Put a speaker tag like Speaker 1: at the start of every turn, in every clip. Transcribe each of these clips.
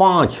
Speaker 1: 5,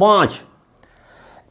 Speaker 1: 5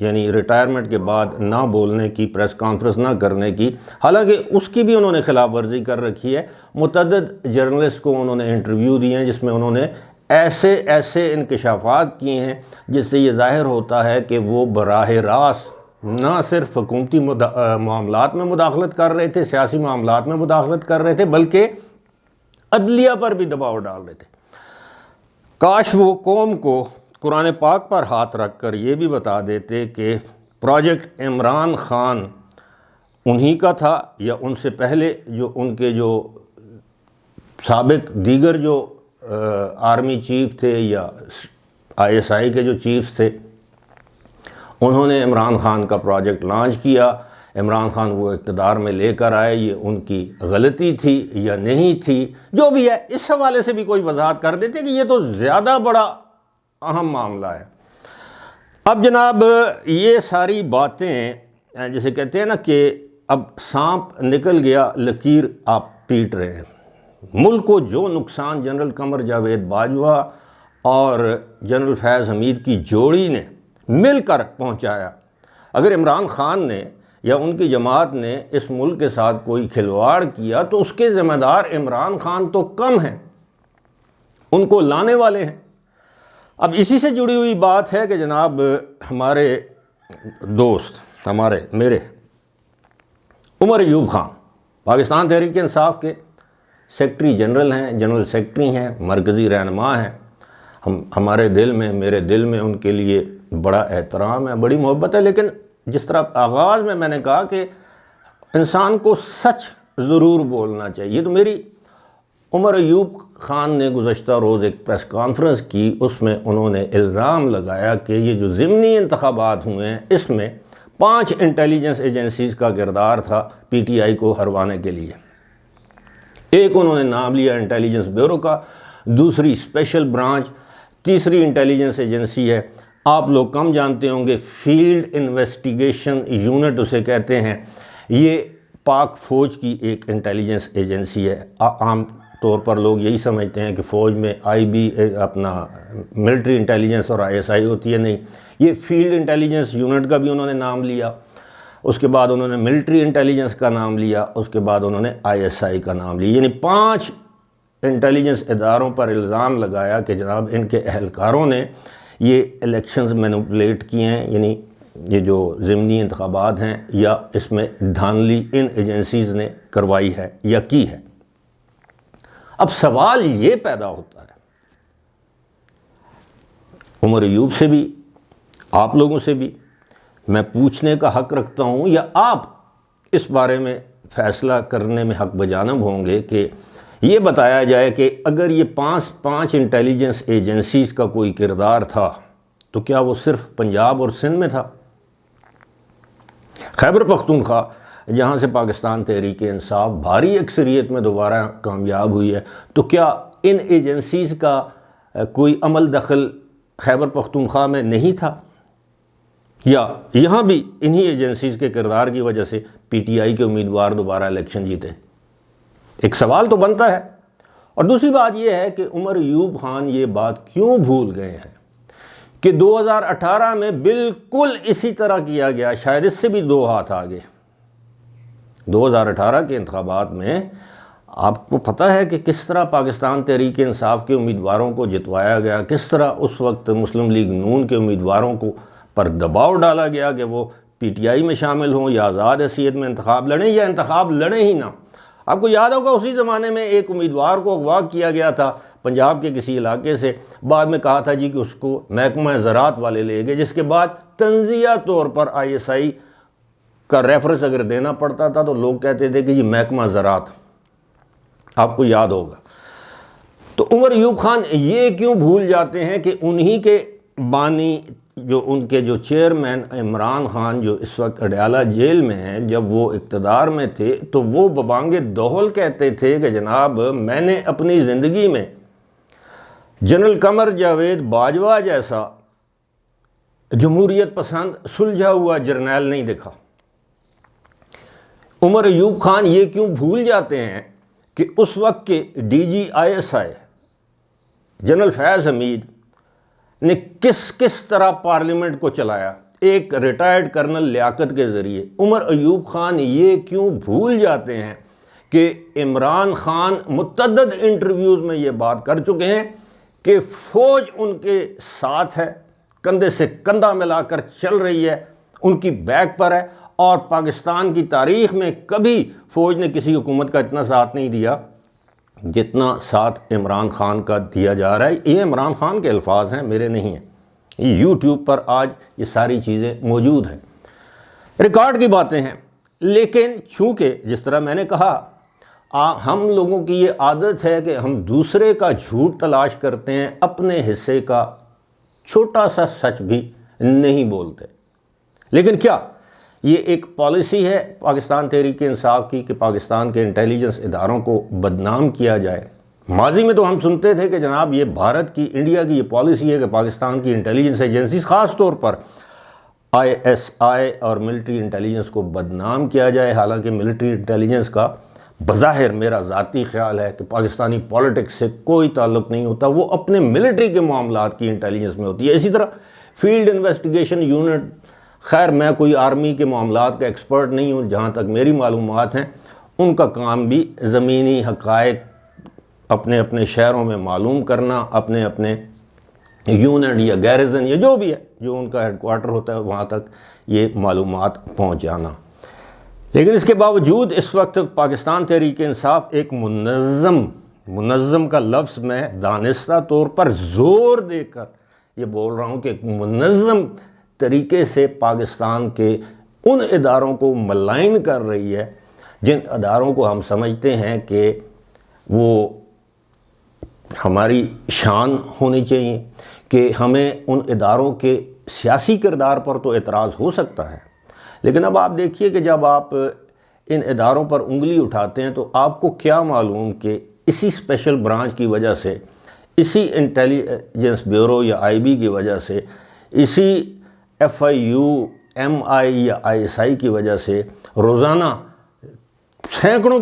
Speaker 1: یعنی ریٹائرمنٹ کے بعد نہ بولنے کی، پریس کانفرنس نہ کرنے کی، حالانکہ اس کی بھی انہوں نے خلاف ورزی کر رکھی ہے۔ متعدد جرنلسٹ کو انہوں نے انٹرویو دیے ہیں جس میں انہوں نے ایسے انکشافات کیے ہیں جس سے یہ ظاہر ہوتا ہے کہ وہ براہ راست نہ صرف حکومتی معاملات میں مداخلت کر رہے تھے، سیاسی معاملات میں مداخلت کر رہے تھے، بلکہ عدلیہ پر بھی دباؤ ڈال رہے تھے۔ کاش وہ قوم کو قرآن پاک پر ہاتھ رکھ کر یہ بھی بتا دیتے کہ پروجیکٹ عمران خان انہی کا تھا یا ان سے پہلے جو ان کے جو سابق دیگر جو آرمی چیف تھے یا ISI کے جو چیفز تھے، انہوں نے عمران خان کا پروجیکٹ لانچ کیا۔ عمران خان وہ اقتدار میں لے کر آئے، یہ ان کی غلطی تھی یا نہیں تھی، جو بھی ہے اس حوالے سے بھی کوئی وضاحت کر دیتے کہ یہ تو زیادہ بڑا اہم معاملہ ہے۔ اب جناب یہ ساری باتیں جسے کہتے ہیں نا کہ اب سانپ نکل گیا لکیر آپ پیٹ رہے ہیں۔ ملک کو جو نقصان جنرل قمر جاوید باجوہ اور جنرل فیض حمید کی جوڑی نے مل کر پہنچایا، اگر عمران خان نے یا ان کی جماعت نے اس ملک کے ساتھ کوئی کھلواڑ کیا تو اس کے ذمہ دار عمران خان تو کم ہیں، ان کو لانے والے ہیں۔ اب اسی سے جڑی ہوئی بات ہے کہ جناب ہمارے دوست میرے عمر ایوب خان پاکستان تحریک انصاف کے سیکرٹری جنرل ہیں، جنرل سیکرٹری ہیں، مرکزی رہنما ہیں۔ ہمارے دل میں، میرے دل میں ان کے لیے بڑا احترام ہے، بڑی محبت ہے، لیکن جس طرح آغاز میں نے کہا کہ انسان کو سچ ضرور بولنا چاہیے، تو میری عمر ایوب خان نے گزشتہ روز ایک پریس کانفرنس کی، اس میں انہوں نے الزام لگایا کہ یہ جو ضمنی انتخابات ہوئے ہیں اس میں 5 انٹیلیجنس ایجنسیز کا کردار تھا PTI کو ہروانے کے لیے۔ ایک انہوں نے نام لیا انٹیلیجنس بیورو کا، دوسری اسپیشل برانچ، تیسری انٹیلیجنس ایجنسی ہے، آپ لوگ کم جانتے ہوں گے، فیلڈ انویسٹیگیشن یونٹ اسے کہتے ہیں۔ یہ پاک فوج کی ایک انٹیلیجنس ایجنسی ہے۔ عام طور پر لوگ یہی سمجھتے ہیں کہ فوج میں IB اپنا ملٹری انٹیلیجنس اور ISI ہوتی ہے، نہیں، یہ فیلڈ انٹیلیجنس یونٹ کا بھی انہوں نے نام لیا، اس کے بعد انہوں نے ملٹری انٹیلیجنس کا نام لیا، اس کے بعد انہوں نے ISI کا نام لیا، یعنی 5 انٹیلیجنس اداروں پر الزام لگایا کہ جناب ان کے اہلکاروں نے یہ الیکشنز مینوپولیٹ کیے ہیں، یعنی یہ جو ضمنی انتخابات ہیں یا اس میں دھاندلی ان ایجنسیز نے کروائی ہے یا کی ہے۔ اب سوال یہ پیدا ہوتا ہے، عمر ایوب سے بھی، آپ لوگوں سے بھی میں پوچھنے کا حق رکھتا ہوں، یا آپ اس بارے میں فیصلہ کرنے میں حق بجانب ہوں گے کہ یہ بتایا جائے کہ اگر یہ 5 انٹیلیجنس ایجنسیز کا کوئی کردار تھا تو کیا وہ صرف پنجاب اور سندھ میں تھا؟ خیبر پختونخوا جہاں سے پاکستان تحریک انصاف بھاری اکثریت میں دوبارہ کامیاب ہوئی ہے، تو کیا ان ایجنسیز کا کوئی عمل دخل خیبر پختونخوا میں نہیں تھا؟ یا یہاں بھی انہی ایجنسیز کے کردار کی وجہ سے PTI کے امیدوار دوبارہ الیکشن جیتے؟ ایک سوال تو بنتا ہے۔ اور دوسری بات یہ ہے کہ عمر ایوب خان یہ بات کیوں بھول گئے ہیں کہ 2018 میں بالکل اسی طرح کیا گیا، شاید اس سے بھی 2 ہاتھ آگے۔ 2018 کے انتخابات میں آپ کو پتہ ہے کہ کس طرح پاکستان تحریک انصاف کے امیدواروں کو جتوایا گیا، کس طرح اس وقت مسلم لیگ نون کے امیدواروں کو پر دباؤ ڈالا گیا کہ وہ PTI میں شامل ہوں یا آزاد حیثیت میں انتخاب لڑیں یا انتخاب لڑیں ہی نہ۔ آپ کو یاد ہوگا اسی زمانے میں ایک امیدوار کو اغوا کیا گیا تھا پنجاب کے کسی علاقے سے، بعد میں کہا تھا جی کہ اس کو محکمہ زراعت والے لے گئے، جس کے بعد تنزیہ طور پر ISI کا ریفرنس اگر دینا پڑتا تھا تو لوگ کہتے تھے کہ یہ محکمہ زراعت، آپ کو یاد ہوگا۔ تو عمر ایوب خان یہ کیوں بھول جاتے ہیں کہ انہی کے بانی جو ان کے جو چیئرمین عمران خان جو اس وقت اڈیالہ جیل میں ہیں، جب وہ اقتدار میں تھے تو وہ ببانگ دوہل کہتے تھے کہ جناب میں نے اپنی زندگی میں جنرل قمر جاوید باجوہ جیسا جمہوریت پسند سلجھا ہوا جرنیل نہیں دیکھا۔ عمر ایوب خان یہ کیوں بھول جاتے ہیں کہ اس وقت کے DG ISI جنرل فیض حمید نے کس طرح پارلیمنٹ کو چلایا، ایک ریٹائرڈ کرنل لیاقت کے ذریعے عمر ایوب خان یہ کیوں بھول جاتے ہیں کہ عمران خان متعدد انٹرویوز میں یہ بات کر چکے ہیں کہ فوج ان کے ساتھ ہے، کندھے سے کندھا ملا کر چل رہی ہے، ان کی بیک پر ہے، اور پاکستان کی تاریخ میں کبھی فوج نے کسی حکومت کا اتنا ساتھ نہیں دیا جتنا ساتھ عمران خان کا دیا جا رہا ہے۔ یہ عمران خان کے الفاظ ہیں، میرے نہیں ہیں، یوٹیوب پر آج یہ ساری چیزیں موجود ہیں، ریکارڈ کی باتیں ہیں۔ لیکن چونکہ جس طرح میں نے کہا ہم لوگوں کی یہ عادت ہے کہ ہم دوسرے کا جھوٹ تلاش کرتے ہیں، اپنے حصے کا چھوٹا سا سچ بھی نہیں بولتے۔ لیکن کیا یہ ایک پالیسی ہے پاکستان تحریک انصاف کی کہ پاکستان کے انٹیلیجنس اداروں کو بدنام کیا جائے؟ ماضی میں تو ہم سنتے تھے کہ جناب یہ بھارت کی، انڈیا کی یہ پالیسی ہے کہ پاکستان کی انٹیلیجنس ایجنسیز، خاص طور پر ISI اور ملٹری انٹیلیجنس کو بدنام کیا جائے۔ حالانکہ ملٹری انٹیلیجنس کا بظاہر میرا ذاتی خیال ہے کہ پاکستانی پالیٹکس سے کوئی تعلق نہیں ہوتا، وہ اپنے ملٹری کے معاملات کی انٹیلیجنس میں ہوتی ہے۔ اسی طرح فیلڈ انویسٹیگیشن یونٹ، خیر میں کوئی آرمی کے معاملات کا ایکسپرٹ نہیں ہوں، جہاں تک میری معلومات ہیں ان کا کام بھی زمینی حقائق اپنے اپنے شہروں میں معلوم کرنا، اپنے اپنے یونٹ یا گیریزن یا جو بھی ہے، جو ان کا ہیڈ کوارٹر ہوتا ہے، وہاں تک یہ معلومات پہنچانا۔ لیکن اس کے باوجود اس وقت پاکستان تحریک انصاف ایک منظم کا لفظ میں دانستہ طور پر زور دے کر یہ بول رہا ہوں کہ ایک منظم طریقے سے پاکستان کے ان اداروں کو ملائن کر رہی ہے جن اداروں کو ہم سمجھتے ہیں کہ وہ ہماری شان ہونی چاہیے، کہ ہمیں ان اداروں کے سیاسی کردار پر تو اعتراض ہو سکتا ہے، لیکن اب آپ دیکھیے کہ جب آپ ان اداروں پر انگلی اٹھاتے ہیں تو آپ کو کیا معلوم کہ اسی اسپیشل برانچ کی وجہ سے، اسی انٹیلیجنس بیورو یا IB کی وجہ سے، اسی FIU MI یا ISI کی وجہ سے روزانہ سینکڑوں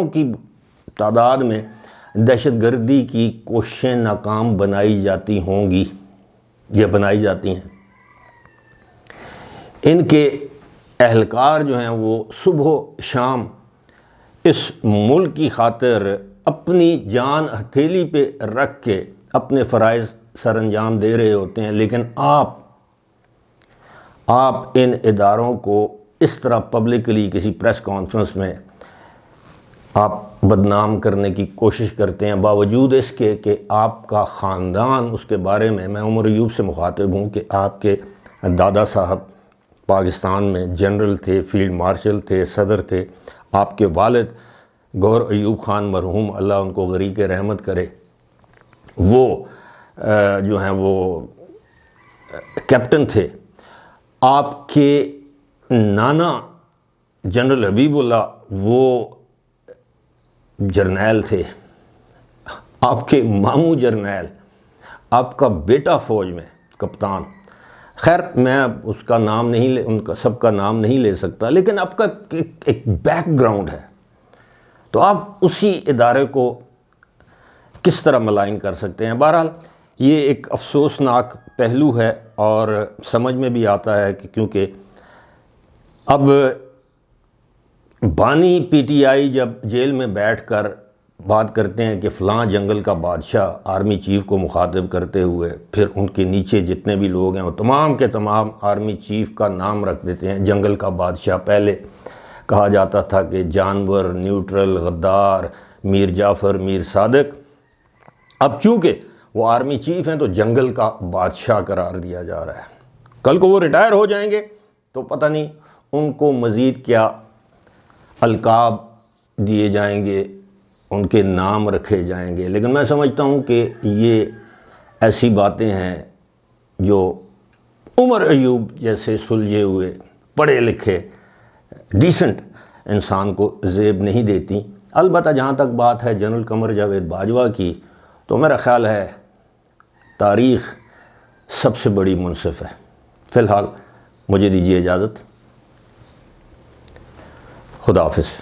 Speaker 1: کی تعداد میں دہشت گردی کی کوششیں ناکام بنائی جاتی ہوں گی یا بنائی جاتی ہیں۔ ان کے اہلکار جو ہیں وہ صبح و شام اس ملک کی خاطر اپنی جان ہتھیلی پہ رکھ کے اپنے فرائض سر انجام دے رہے ہوتے ہیں، لیکن آپ ان اداروں کو اس طرح پبلکلی کسی پریس کانفرنس میں آپ بدنام کرنے کی کوشش کرتے ہیں، باوجود اس کے کہ آپ کا خاندان اس کے بارے میں عمر ایوب سے مخاطب ہوں کہ آپ کے دادا صاحب پاکستان میں جنرل تھے، فیلڈ مارشل تھے، صدر تھے، آپ کے والد گور ایوب خان مرحوم اللہ ان کو غریق رحمت کرے، وہ جو ہیں وہ کیپٹن تھے، آپ کے نانا جنرل حبیب اللہ وہ جرنیل تھے، آپ کے ماموں جرنیل، آپ کا بیٹا فوج میں کپتان۔ خیر میں اب اس کا نام ان کا سب کا نام نہیں لے سکتا، لیکن آپ کا ایک بیک گراؤنڈ ہے، تو آپ اسی ادارے کو کس طرح ملائن کر سکتے ہیں؟ بہرحال یہ ایک افسوسناک پہلو ہے، اور سمجھ میں بھی آتا ہے کہ کیونکہ اب بانی PTI جب جیل میں بیٹھ کر بات کرتے ہیں کہ فلاں جنگل کا بادشاہ، آرمی چیف کو مخاطب کرتے ہوئے، پھر ان کے نیچے جتنے بھی لوگ ہیں وہ تمام کے تمام آرمی چیف کا نام رکھ دیتے ہیں جنگل کا بادشاہ۔ پہلے کہا جاتا تھا کہ جانور، نیوٹرل، غدار، میر جعفر، میر صادق، اب چونکہ وہ آرمی چیف ہیں تو جنگل کا بادشاہ قرار دیا جا رہا ہے۔ کل کو وہ ریٹائر ہو جائیں گے تو پتہ نہیں ان کو مزید کیا القاب دیے جائیں گے، ان کے نام رکھے جائیں گے، لیکن میں سمجھتا ہوں کہ یہ ایسی باتیں ہیں جو عمر ایوب جیسے سلجھے ہوئے پڑھے لکھے ڈیسنٹ انسان کو زیب نہیں دیتی۔ البتہ جہاں تک بات ہے جنرل قمر جاوید باجوہ کی، تو میرا خیال ہے تاریخ سب سے بڑی منصف ہے۔ فی الحال مجھے دیجیے اجازت، خدا حافظ۔